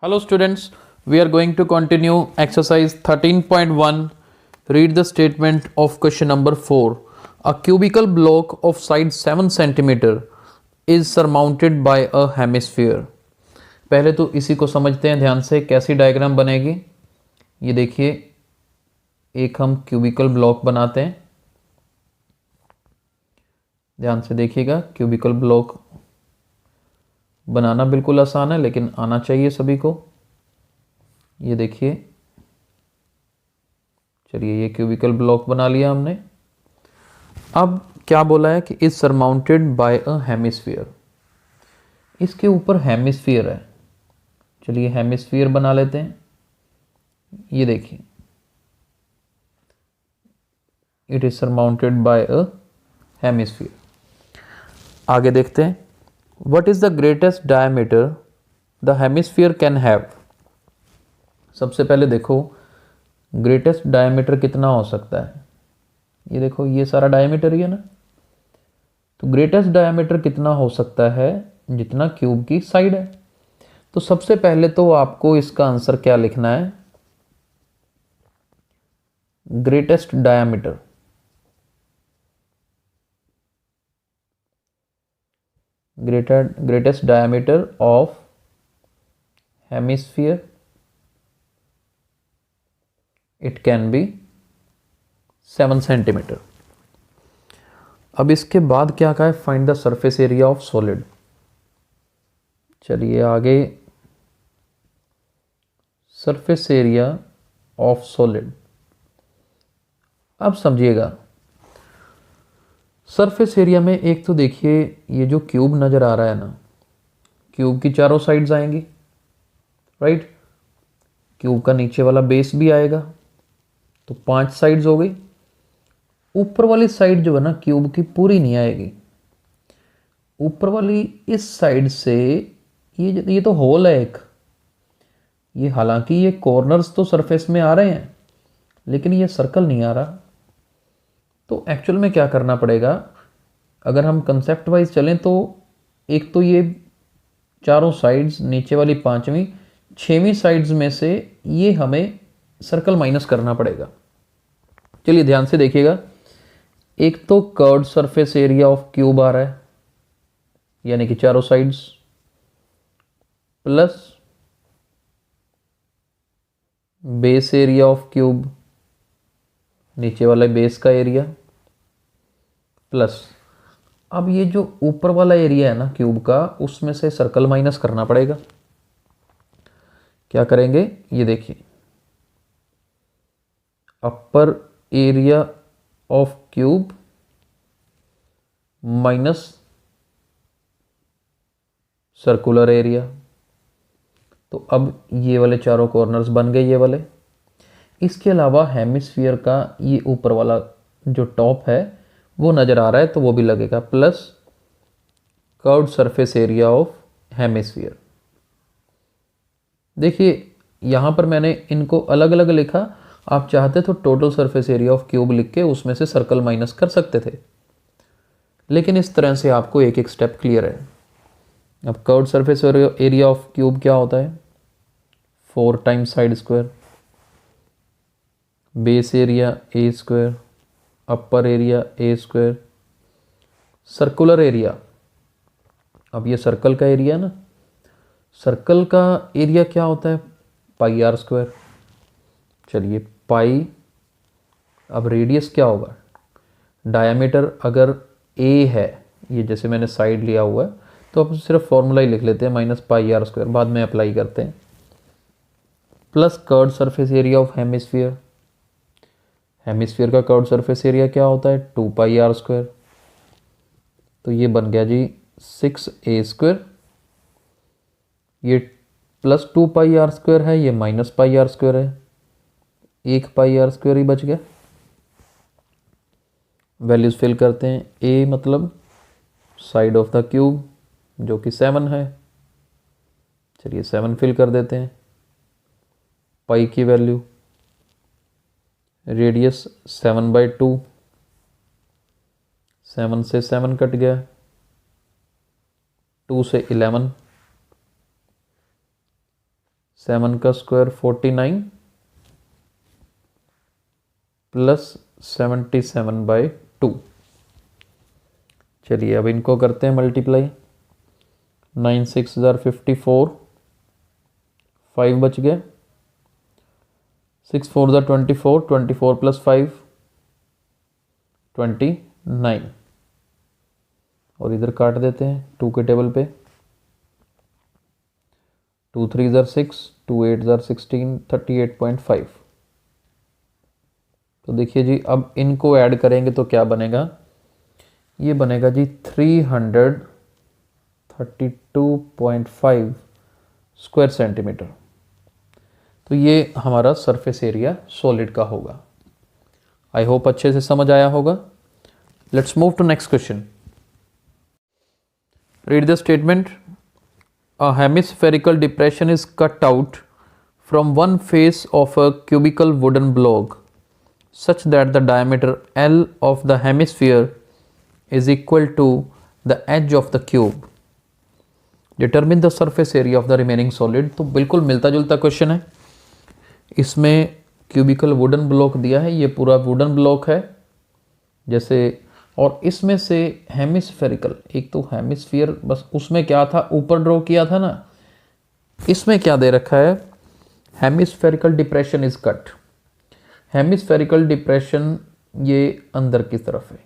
Hello students, we are going to continue exercise 13.1. Read the statement of question number 4. A cubical block of side 7 cm is surmounted by a hemisphere. पहले तो इसी को समझते हैं ध्यान से, कैसी डायग्राम बनेगी। ये देखिए, एक हम क्यूबिकल ब्लॉक बनाते हैं। ध्यान से देखिएगा, क्यूबिकल ब्लॉक बनाना बिल्कुल आसान है, लेकिन आना चाहिए सभी को। ये देखिए, चलिए ये क्यूबिकल ब्लॉक बना लिया हमने। अब क्या बोला है कि is surmounted bye a hemisphere. इसके ऊपर हेमिस्फीयर है। चलिए हेमिस्फीयर बना लेते हैं। ये देखिए, it is surmounted bye a hemisphere. आगे देखते हैं, what is the greatest diameter the hemisphere can have. सबसे पहले देखो, ग्रेटेस्ट डायमीटर कितना हो सकता है। ये देखो, ये सारा डायमीटर ही है ना, तो ग्रेटेस्ट डायमीटर कितना हो सकता है, जितना क्यूब की साइड है। तो सबसे पहले तो आपको इसका आंसर क्या लिखना है, greatest diameter. Greatest diameter of hemisphere, it can be 7 centimetre. अब इसके बाद क्या कहा है, find the surface area of solid. चलिए आगे, सरफेस एरिया ऑफ सॉलिड। अब समझिएगा, सरफेस एरिया में एक तो देखिए, ये जो क्यूब नजर आ रहा है ना, क्यूब की चारों साइड्स आएंगी, राइट। क्यूब का नीचे वाला बेस भी आएगा, तो 5 साइड्स हो गई। ऊपर वाली साइड जो है ना क्यूब की, पूरी नहीं आएगी। ऊपर वाली इस साइड से ये तो होल है एक, ये हालांकि ये कॉर्नर्स तो सरफेस में आ रहे हैं, लेकिन ये सर्कल नहीं आ रहा। तो एक्चुअल में क्या करना पड़ेगा, अगर हम कंसेप्ट वाइज चलें तो एक तो ये चारों साइड्स, नीचे वाली 5वीं 6वीं साइड्स में से ये हमें सर्कल माइनस करना पड़ेगा। चलिए ध्यान से देखिएगा, एक तो curved surface area of cube आ रहा है, यानी कि चारों sides, plus base area of cube, नीचे वाले बेस का एरिया, प्लस अब ये जो ऊपर वाला एरिया है ना क्यूब का, उसमें से सर्कल माइनस करना पड़ेगा। क्या करेंगे, ये देखिए, upper area of cube minus circular area. तो अब ये वाले चारों कॉर्नर्स बन गए, ये वाले। इसके अलावा हेमिस्फीयर का ये ऊपर वाला जो टॉप है वो नज़र आ रहा है, तो वो भी लगेगा, plus curved surface area of hemisphere. देखिए यहाँ पर मैंने इनको अलग अलग लिखा, आप चाहते तो total surface area of cube लिख के उसमें से सर्कल माइनस कर सकते थे, लेकिन इस तरह से आपको एक एक स्टेप क्लियर है। अब curved surface area of cube क्या होता है, 4 times side square, base area A square, upper area A square, circular area. अब ये सर्कल का एरिया ना, सर्कल का एरिया क्या होता है, पाई आर स्क्वायर। चलिए पाई, अब रेडियस क्या होगा, डायमीटर अगर ए है, ये जैसे मैंने साइड लिया हुआ है, तो अब सिर्फ फॉर्मूला ही लिख लेते हैं, माइनस पाई आर स्क्वायर, बाद में अप्लाई करते हैं, plus curved surface area of hemisphere. Hemisphere का कर्व्ड सरफेस एरिया क्या होता है, 2 पाई आर स्क्वायर। तो ये बन गया जी 6 ए स्क्वायर, ये प्लस 2 पाई आर स्क्वायर है, ये माइनस पाई आर स्क्वायर है, 1 पाई आर स्क्वायर ही बच गया। वैल्यूज फिल करते हैं, ए मतलब साइड ऑफ द क्यूब जो कि 7 है, चलिए 7 फिल कर देते हैं। पाई की वैल्यू, रेडियस 7/2, 7 से 7 कट गया, 2 से 11, 7 का स्क्वायर 49 प्लस 77/2। चलिए अब इनको करते हैं मल्टीप्लाई। 9 6 54, 5 बच गया। 6 4 24, 24 प्लस 5 29। और इधर काट देते हैं 2 के टेबल पे। 2 3 6, 2 8 16, 38.5। तो देखिए जी अब इनको ऐड करेंगे तो क्या बनेगा, ये बनेगा जी 332.5 स्क्वायर सेंटीमीटर। तो ये हमारा सरफेस एरिया सॉलिड का होगा। आई होप अच्छे से समझ आया होगा। Let's move to next question. Read the statement. A hemispherical depression is cut out from one face of a cubical wooden block such that the diameter L of the hemisphere is equal to the edge of the cube. Determine the surface area of the remaining solid। तो बिल्कुल मिलता जुलता question है। इसमें cubical wooden block दिया है, ये पूरा वुडन ब्लॉक है जैसे, और इसमें से हेमिस्फेरिकल, एक तो हेमिस्फीयर बस उसमें क्या था ऊपर ड्रॉ किया था ना, इसमें क्या दे रखा है, hemispherical depression is cut. Hemispherical depression ये अंदर की तरफ है।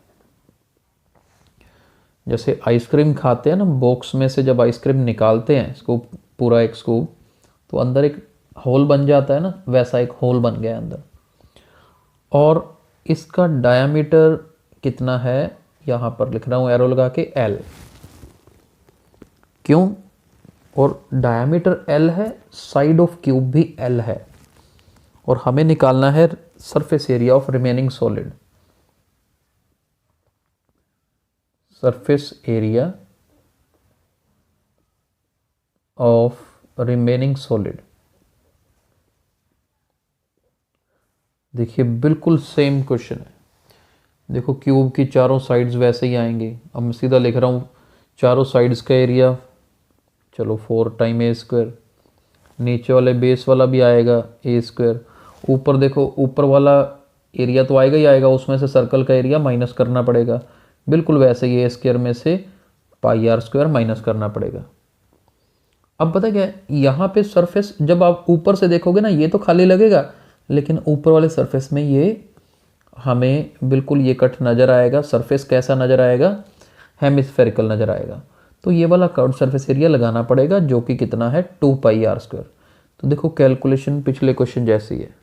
जैसे आइसक्रीम खाते हैं ना, बॉक्स में से जब आइसक्रीम निकालते हैं स्कूप, पूरा एक स्कूप, तो अंदर एक होल बन जाता है ना, वैसा एक होल बन गया अंदर। और इसका डायामीटर कितना है, यहाँ पर लिख रहा हूँ एरो लगा के L। क्यों? और डायामीटर L है, साइड ऑफ क्यूब भी L है, और हमें निकालना है surface area of remaining solid. Surface area of remaining solid. देखिए बिल्कुल सेम क्वेश्चन है। देखो क्यूब की चारों साइड्स वैसे ही आएंगे। अब मैं सीधा लिख रहा हूँ चारों साइड्स का एरिया, चलो 4 टाइम ए स्क्वायर, नीचे वाले बेस वाला भी आएगा ए स्क्वायर, ऊपर देखो ऊपर वाला एरिया तो आएगा ही आएगा, उसमें से सर्कल का एरिया माइनस करना पड़ेगा, बिल्कुल वैसे ही ए स्क्वायर में से पाई आर स्क्वायर माइनस करना पड़ेगा। अब पता क्या है, यहाँ पे सरफेस जब आप ऊपर से देखोगे ना, ये तो खाली लगेगा, लेकिन ऊपर वाले सरफेस में ये हमें बिल्कुल ये कट नज़र आएगा। सरफेस कैसा नज़र आएगा, हेमिस्फेरिकल नज़र आएगा। तो ये वाला कर्व सरफेस एरिया लगाना पड़ेगा, जो कि कितना है 2 पाई आर स्क्वायर। तो देखो कैलकुलेशन पिछले क्वेश्चन जैसी है,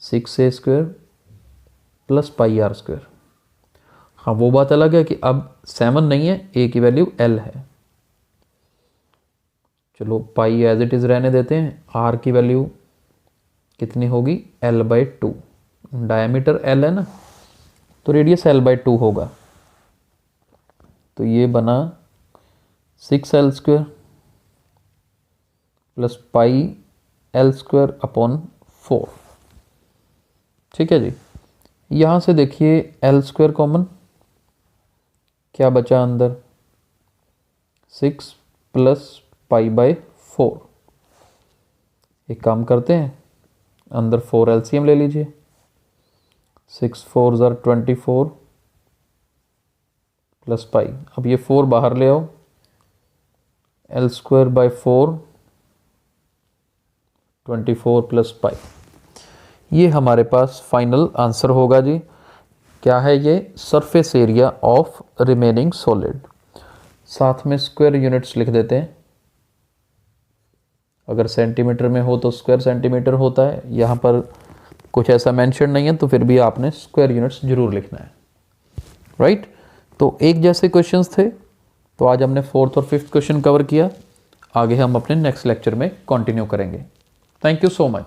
6a square plus pi r square. हाँ वो बात अलग है कि अब 7 नहीं है, a की वैल्यू L है। चलो पाई एज इट इज़ रहने देते हैं। r की वैल्यू कितनी होगी, L/2। डायमीटर L है ना, तो रेडियस L/2 होगा। तो ये बना 6L स्क्वायर प्लस पाई L स्क्वायर अपॉन 4। ठीक है जी। यहाँ से देखिए L स्क्वायर कॉमन, क्या बचा अंदर, 6 प्लस पाई/4। एक काम करते हैं, अंदर 4 LCM ले लीजिए। 6 4 24 प्लस पाई। अब ये 4 बाहर ले आओ, L square by 4 24 plus pi. ये हमारे पास फाइनल आंसर होगा जी। क्या है ये, surface area of remaining solid. साथ में स्क्वायर यूनिट्स लिख देते हैं। अगर सेंटीमीटर में हो तो स्क्वायर सेंटीमीटर होता है, यहाँ पर कुछ ऐसा मेंशन नहीं है, तो फिर भी आपने स्क्वायर यूनिट्स जरूर लिखना है, राइट। तो एक जैसे क्वेश्चंस थे। तो आज हमने 4th और 5th क्वेश्चन कवर किया। आगे हम अपने नेक्स्ट लेक्चर में कंटिन्यू करेंगे। Thank you so much.